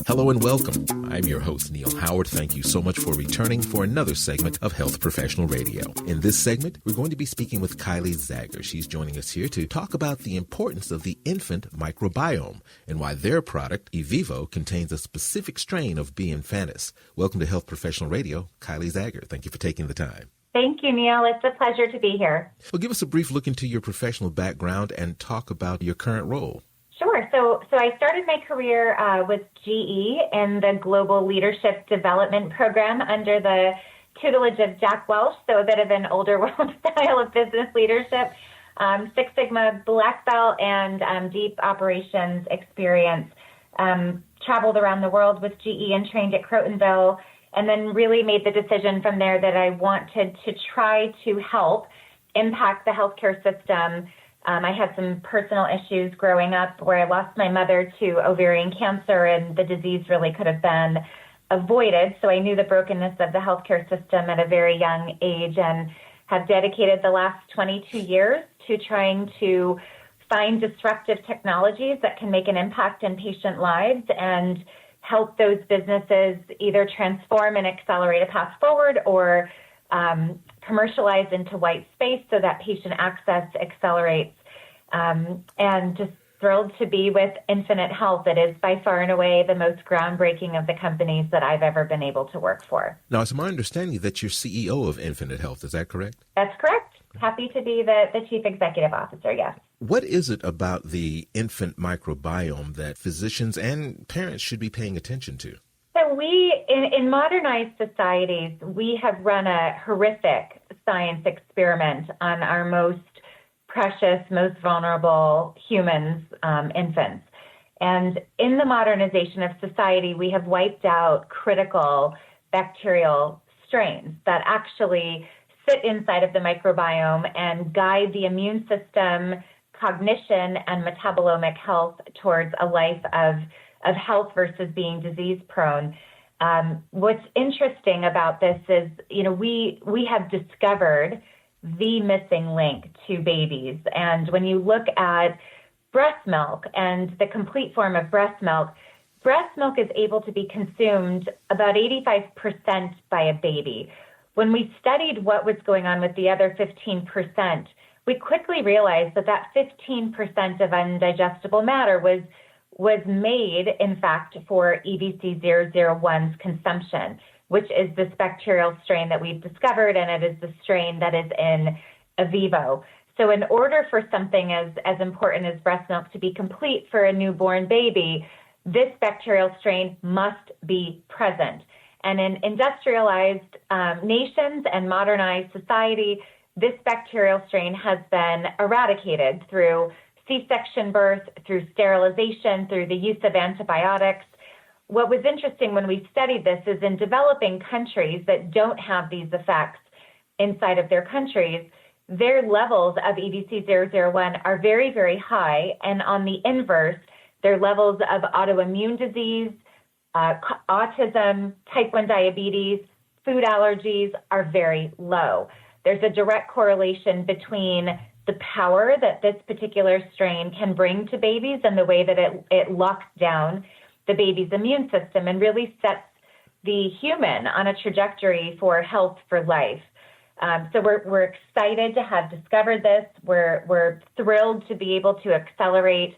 Hello and welcome. I'm your host, Neil Howard. Thank you so much for returning for another segment of Health Professional Radio. In this segment, we're going to be speaking with Kaile Zagger. She's joining us here to talk about the importance of the infant microbiome and why their product, EVIVO, contains a specific strain of B. infantis. Welcome to Health Professional Radio, Kaile Zagger. Thank you for taking the time. Thank you, Neil. It's a pleasure to be here. Well, give us a brief look into your professional background and talk about your current role. Sure. So I started my career with GE in the Global Leadership Development Program under the tutelage of Jack Welch, so a bit of an older world style of business leadership, Six Sigma black belt, and deep operations experience. Traveled around the world with GE and trained at Crotonville, and then really made the decision from there that I wanted to try to help impact the healthcare system. I had some personal issues growing up where I lost my mother to ovarian cancer, and the disease really could have been avoided. So I knew the brokenness of the healthcare system at a very young age and have dedicated the last 22 years to trying to find disruptive technologies that can make an impact in patient lives and help those businesses either transform and accelerate a path forward or commercialize into white space so that patient access accelerates. And just thrilled to be with Infinant Health. It is by far and away the most groundbreaking of the companies that I've ever been able to work for. Now, it's my understanding that you're CEO of Infinant Health. Is that correct? That's correct. Happy to be the Chief Executive Officer, yes. What is it about the infant microbiome that physicians and parents should be paying attention to? So we, in modernized societies, we have run a horrific science experiment on our most precious, most vulnerable humans, infants. And in the modernization of society, we have wiped out critical bacterial strains that actually sit inside of the microbiome and guide the immune system, cognition, and metabolomic health towards a life of health versus being disease-prone. What's interesting about this is, we have discovered the missing link to babies. And when you look at breast milk and the complete form of breast milk is able to be consumed about 85% by a baby. When we studied what was going on with the other 15%, we quickly realized that 15% of undigestible matter was made, in fact, for EVC001's consumption, which is this bacterial strain that we've discovered, and it is the strain that is in EVIVO. So in order for something as important as breast milk to be complete for a newborn baby, this bacterial strain must be present. And in industrialized nations and modernized society, this bacterial strain has been eradicated through C-section birth, through sterilization, through the use of antibiotics. What was interesting when we studied this is in developing countries that don't have these effects inside of their countries, their levels of EVC001 are very, very high. And on the inverse, their levels of autoimmune disease, autism, type 1 diabetes, food allergies are very low. There's a direct correlation between the power that this particular strain can bring to babies and the way that it locks down the baby's immune system and really sets the human on a trajectory for health for life. So we're excited to have discovered this. We're thrilled to be able to accelerate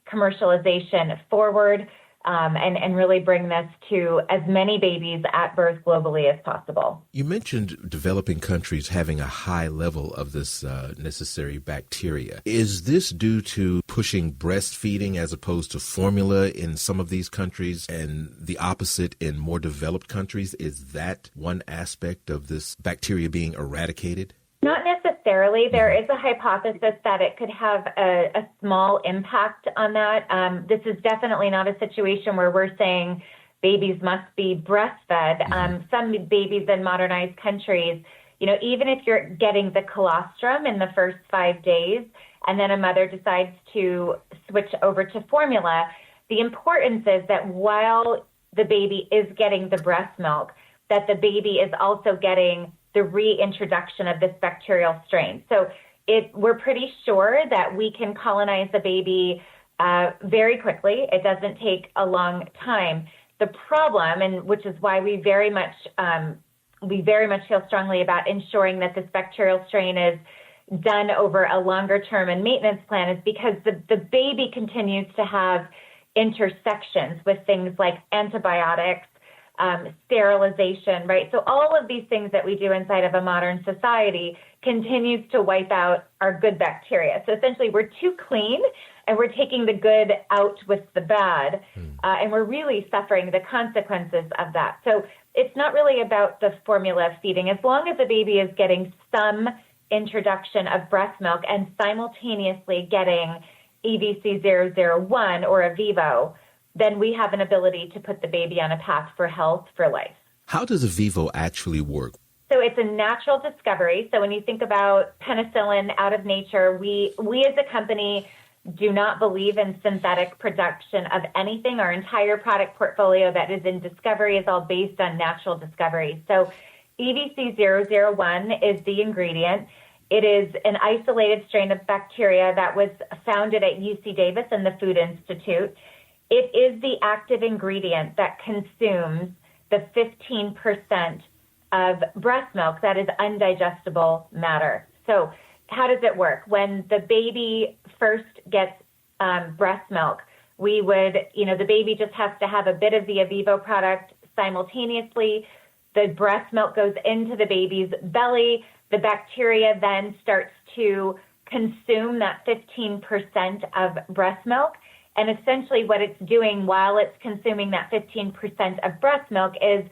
commercialization forward and really bring this to as many babies at birth globally as possible. You mentioned developing countries having a high level of this necessary bacteria. Is this due to pushing breastfeeding as opposed to formula in some of these countries and the opposite in more developed countries? Is that one aspect of this bacteria being eradicated? Not necessarily. There is a hypothesis that it could have a small impact on that. This is definitely not a situation where we're saying babies must be breastfed. Some babies in modernized countries, even if you're getting the colostrum in the first 5 days and then a mother decides to switch over to formula, the importance is that while the baby is getting the breast milk, that the baby is also getting the reintroduction of this bacterial strain. So we're pretty sure that we can colonize the baby very quickly. It doesn't take a long time. The problem, and which is why we very much feel strongly about ensuring that this bacterial strain is done over a longer term and maintenance plan, is because the baby continues to have intersections with things like antibiotics, sterilization, right? So all of these things that we do inside of a modern society continues to wipe out our good bacteria. So essentially we're too clean and we're taking the good out with the bad, and we're really suffering the consequences of that. So it's not really about the formula feeding. As long as the baby is getting some introduction of breast milk and simultaneously getting EVC001 or EVIVO, then we have an ability to put the baby on a path for health for life. How does EVIVO actually work? So it's a natural discovery. So when you think about penicillin out of nature, we as a company do not believe in synthetic production of anything. Our entire product portfolio that is in discovery is all based on natural discovery. So EVC001 is the ingredient. It is an isolated strain of bacteria that was founded at UC Davis and the Food Institute. It is the active ingredient that consumes the 15% of breast milk that is undigestible matter. So how does it work? When the baby first gets breast milk, the baby just has to have a bit of the EVIVO product simultaneously. The breast milk goes into the baby's belly. The bacteria then starts to consume that 15% of breast milk. And essentially what it's doing while it's consuming that 15% of breast milk is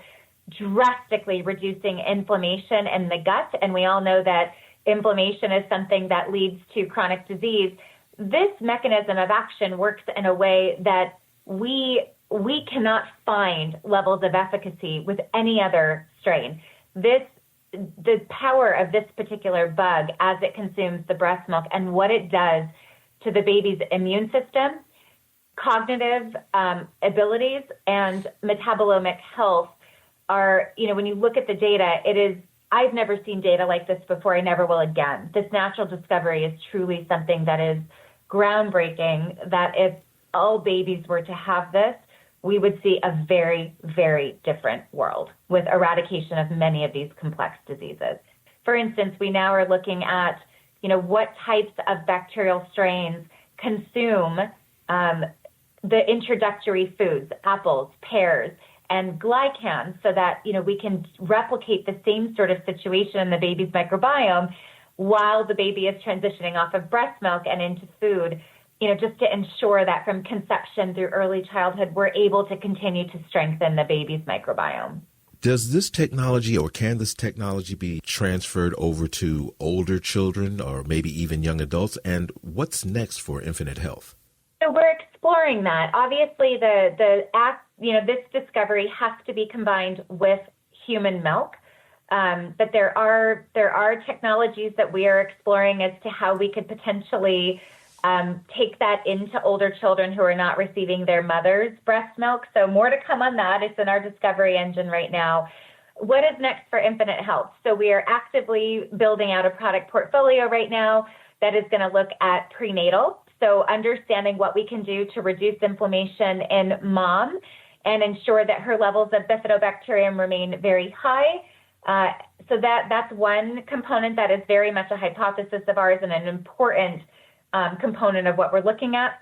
drastically reducing inflammation in the gut. And we all know that inflammation is something that leads to chronic disease. This mechanism of action works in a way that we cannot find levels of efficacy with any other strain. The power of this particular bug as it consumes the breast milk and what it does to the baby's immune system, cognitive abilities, and metabolomic health are, when you look at the data, I've never seen data like this before. I never will again. This natural discovery is truly something that is groundbreaking, that if all babies were to have this, we would see a very, very different world with eradication of many of these complex diseases. For instance, we now are looking at, what types of bacterial strains consume the introductory foods, apples, pears, and glycans, so that, we can replicate the same sort of situation in the baby's microbiome while the baby is transitioning off of breast milk and into food, just to ensure that from conception through early childhood, we're able to continue to strengthen the baby's microbiome. Does this technology, or can this technology be transferred over to older children or maybe even young adults? And what's next for Infinant Health? So we're exploring that. Obviously, this discovery has to be combined with human milk. But there are technologies that we are exploring as to how we could potentially take that into older children who are not receiving their mother's breast milk. So more to come on that. It's in our discovery engine right now. What is next for Infinant Health? So we are actively building out a product portfolio right now that is going to look at prenatal. So understanding what we can do to reduce inflammation in mom and ensure that her levels of bifidobacterium remain very high. So that's one component that is very much a hypothesis of ours and an important component of what we're looking at.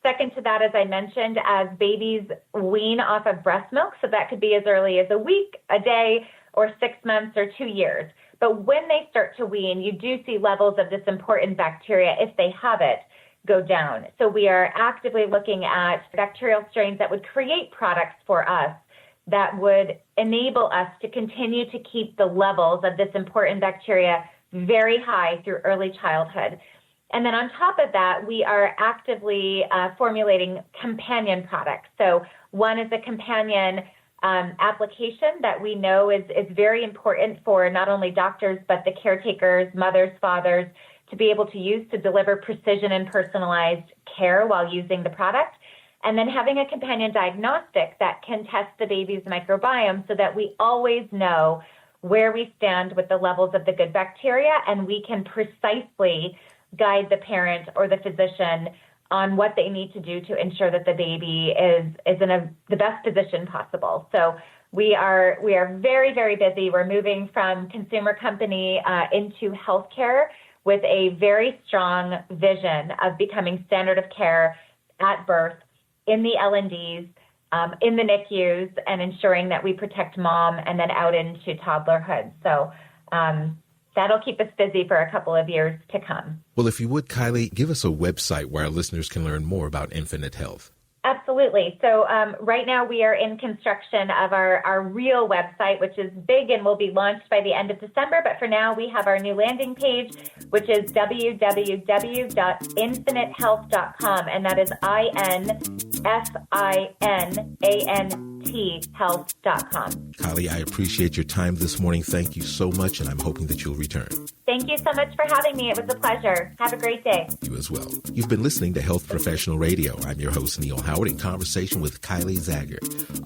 Second to that, as I mentioned, as babies wean off of breast milk, so that could be as early as a week, a day, or 6 months or 2 years. But when they start to wean, you do see levels of this important bacteria, if they have it, go down. So we are actively looking at bacterial strains that would create products for us that would enable us to continue to keep the levels of this important bacteria very high through early childhood. And then on top of that, we are actively formulating companion products. So one is a companion application that we know is very important for not only doctors, but the caretakers, mothers, fathers, to be able to use to deliver precision and personalized care while using the product. And then having a companion diagnostic that can test the baby's microbiome so that we always know where we stand with the levels of the good bacteria, and we can precisely guide the parent or the physician on what they need to do to ensure that the baby is in the best position possible. So we are very, very busy. We're moving from consumer company into healthcare with a very strong vision of becoming standard of care at birth in the L&Ds, in the NICUs, and ensuring that we protect mom and then out into toddlerhood. So that'll keep us busy for a couple of years to come. Well, if you would, Kaile, give us a website where our listeners can learn more about Infinant Health. Absolutely. So right now we are in construction of our real website, which is big and will be launched by the end of December. But for now, we have our new landing page, which is www.infinanthealth.com. And that is INFINANT health.com. Kaile, I appreciate your time this morning. Thank you so much, and I'm hoping that you'll return. Thank you so much for having me. It was a pleasure. Have a great day. You as well. You've been listening to Health Professional Radio. I'm your host, Neil Howard, in conversation with Kaile Zagger.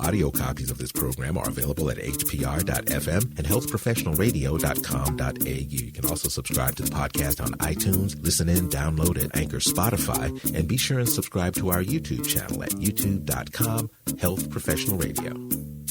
Audio copies of this program are available at hpr.fm and healthprofessionalradio.com.au. You can also subscribe to the podcast on iTunes, listen in, download at Anchor, Spotify, and be sure and subscribe to our YouTube channel at youtube.com, Health Professional Radio.